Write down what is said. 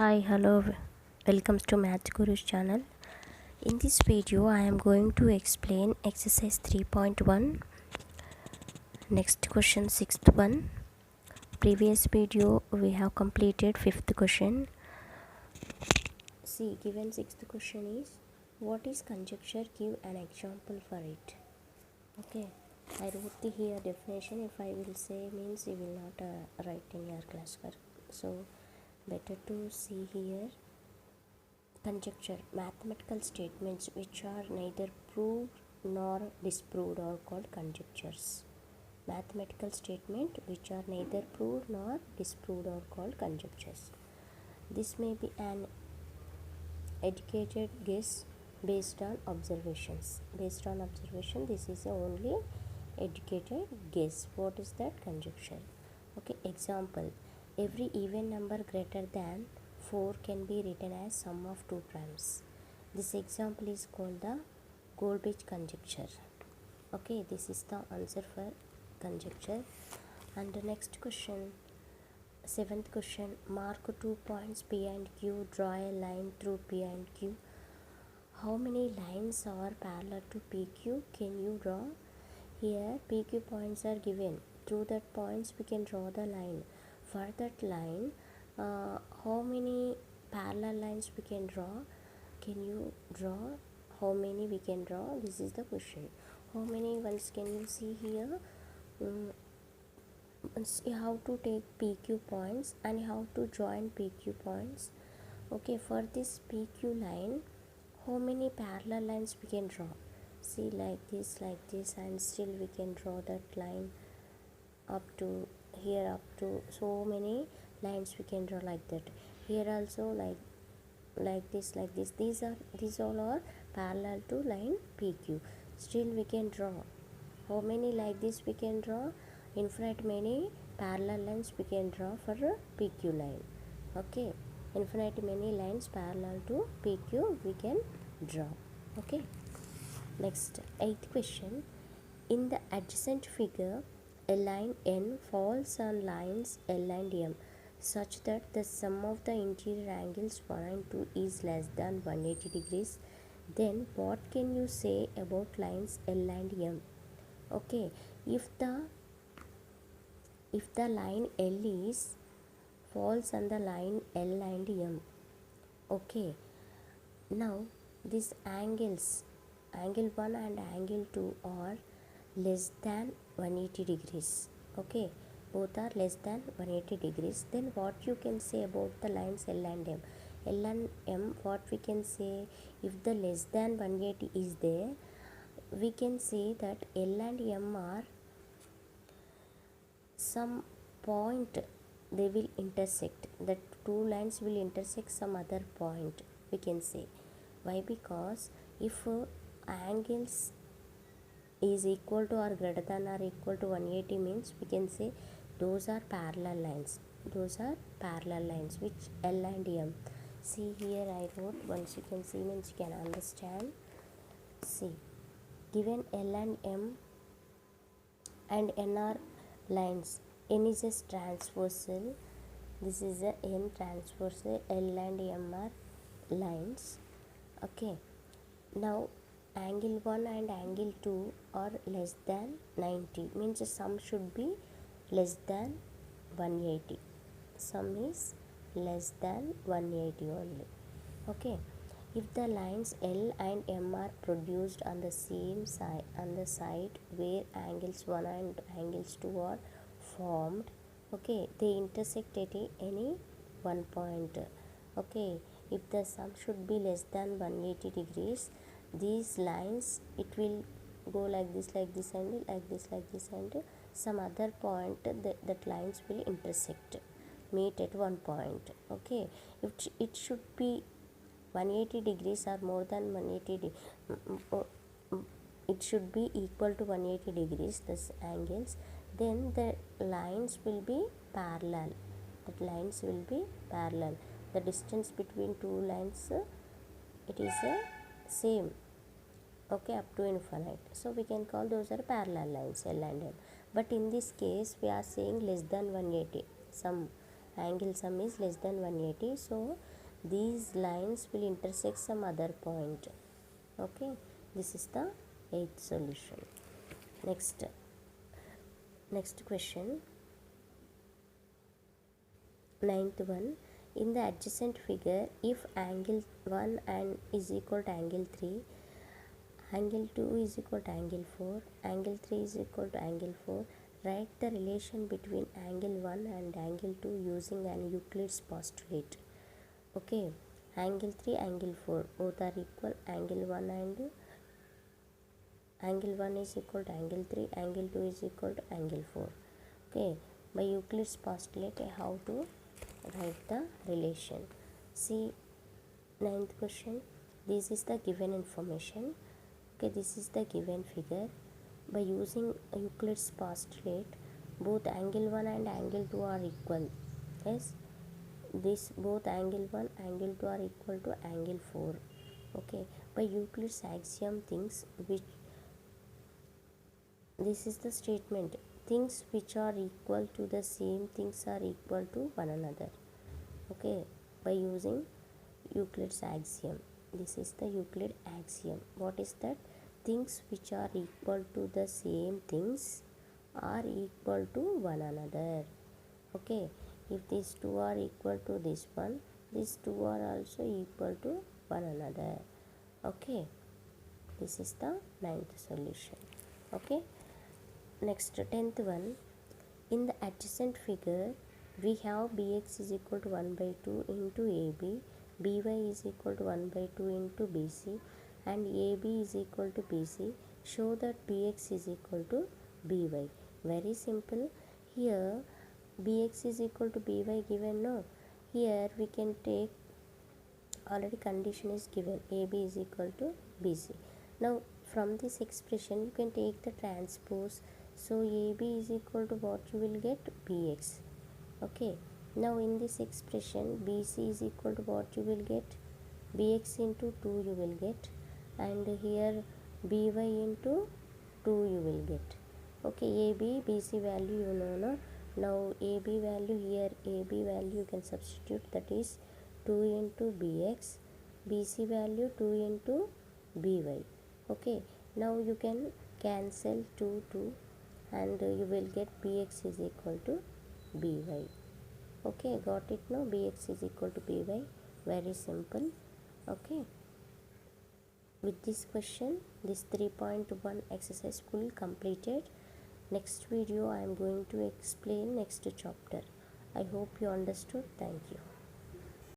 Hi, hello, welcome to Math Guru's channel. In this video, I am going to explain exercise 3.1. Next question, sixth one. Previous video, we have completed fifth question. See, given sixth question is, what is conjecture? Give an example for it. Okay, I wrote the here definition. If I will say means you will not write in your classwork. So, better to see here. Conjecture, mathematical statements which are neither proved nor disproved are called conjectures. Mathematical statements which are neither proved nor disproved are called conjectures. This may be an educated guess based on observations. Based on observation, this is the only educated guess. What is that? Conjecture. Okay, example, every even number greater than 4 can be written as sum of two primes. This example is called the Goldbach conjecture. Okay, this is the answer for conjecture. And the next question, seventh question, mark 2 points P and Q, draw a line through P and Q. How many lines are parallel to PQ can you draw? Here PQ points are given. Through that points we can draw the line. For that line, how many parallel lines we can draw? Can you draw? How many we can draw? This is the question. How many ones can you see here? How to take PQ points and how to join PQ points. Okay, for this PQ line, how many parallel lines we can draw? See, like this, and still we can draw that line up to here, up to so many lines we can draw like that. Here also like this. These all are parallel to line PQ. Still we can draw. How many like this we can draw? Infinite many parallel lines we can draw for a PQ line. Okay, infinite many lines parallel to PQ we can draw. Okay, next, eighth question. In the adjacent figure, a line N falls on lines L and M such that the sum of the interior angles 1 and 2 is less than 180 degrees. Then what can you say about lines L and M? Okay, if the line L is falls on the line L and M. Okay, now these angles, angle 1 and angle 2 are less than 180 degrees. Okay, both are less than 180 degrees. Then what you can say about the lines L and M? L and M, what we can say, if the less than 180 is there, we can say that L and M are some point they will intersect. That two lines will intersect some other point, we can say. Why? Because if angles is equal to or greater than or equal to 180 means we can say those are parallel lines. Those are parallel lines which L and M. See here I wrote, once you can see means you can understand. See, given L and M and N are lines. N is a transversal. This is a N transversal. L and M are lines. Okay. Now angle 1 and angle 2 are less than 90 means the sum should be less than 180. Sum is less than 180 only. Okay, if the lines L and M are produced on the same side, on the side where angles 1 and angles 2 are formed, okay, they intersect at any one point. Okay, if the sum should be less than 180 degrees, these lines, it will go like this and like this and some other point that lines will intersect, meet at one point. Okay, if it should be 180 degrees or more than 180 it should be equal to 180 degrees, this angles, then the lines will be parallel. The lines will be parallel. The distance between two lines, it is same. Okay, up to infinite. So we can call those are parallel lines L and M. But in this case we are saying less than 180. Some angle sum is less than 180. So these lines will intersect some other point. Okay, this is the eighth solution. Next question, ninth one. In the adjacent figure, if angle 1 and is equal to angle 3, angle 2 is equal to angle 4, angle 3 is equal to angle 4, write the relation between angle 1 and angle 2 using an Euclid's postulate. Okay, angle 3, angle 4 both are equal. Angle 1 and angle 1 is equal to angle 3, angle 2 is equal to angle 4. Okay, by Euclid's postulate I have to write the relation. See, ninth question, this is the given information. Okay, this is the given figure. By using Euclid's postulate, both angle 1 and angle 2 are equal. Yes, this both angle 1 angle 2 are equal to angle 4. Okay, by Euclid's axiom, this is the statement, things which are equal to the same things are equal to one another. Okay, by using Euclid's axiom, this is the Euclid axiom. What is that? Things which are equal to the same things are equal to one another. Okay, if these two are equal to this one, these two are also equal to one another. Okay, this is the ninth solution. Okay, next 10th one. In the adjacent figure, we have bx is equal to 1 by 2 into ab, by is equal to 1 by 2 into bc, and ab is equal to bc. Show that bx is equal to by. Very simple. Here bx is equal to by given, no? Here we can take, already condition is given, ab is equal to bc. Now from this expression you can take the transpose. So ab is equal to what you will get? Bx. Okay, now in this expression bc is equal to what you will get? Bx into 2 you will get, and here by into 2 you will get. Okay, ab bc value you know, no? Now ab value, here ab value you can substitute, that is 2 into bx, bc value 2 into by. Okay, now you can cancel 2 and you will get bx is equal to by. Okay, got it now? Bx is equal to by. Very simple. Okay, with this question, this 3.1 exercise full completed. Next video I am going to explain next chapter. I hope you understood. Thank you.